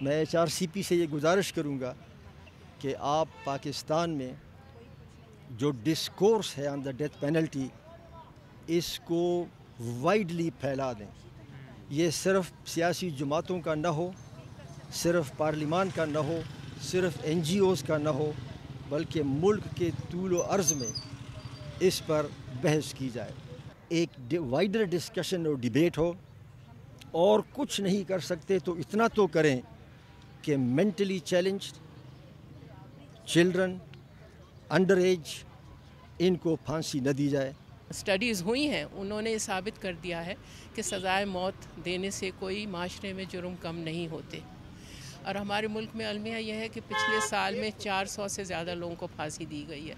میں HRCP سے یہ گزارش کروں گا کہ آپ پاکستان میں جو ڈسکورس ہے آن دا ڈیتھ پینلٹی اس کو وائڈلی پھیلا دیں. یہ صرف سیاسی جماعتوں کا نہ ہو، صرف پارلیمان کا نہ ہو، صرف NGOs کا نہ ہو، بلکہ ملک کے طول و عرض میں اس پر بحث کی جائے، ایک وائڈر ڈسکشن اور ڈیبیٹ ہو. اور کچھ نہیں کر سکتے تو اتنا تو کریں کہ mentally challenged children, under age, ان کو پھانسی نہ دی جائے. اسٹڈیز ہوئی ہیں، انہوں نے ثابت کر دیا ہے کہ سزائے موت دینے سے کوئی معاشرے میں جرم کم نہیں ہوتے. اور ہمارے ملک میں المیہ یہ ہے کہ پچھلے سال میں 400 سے زیادہ لوگوں کو پھانسی دی گئی ہے.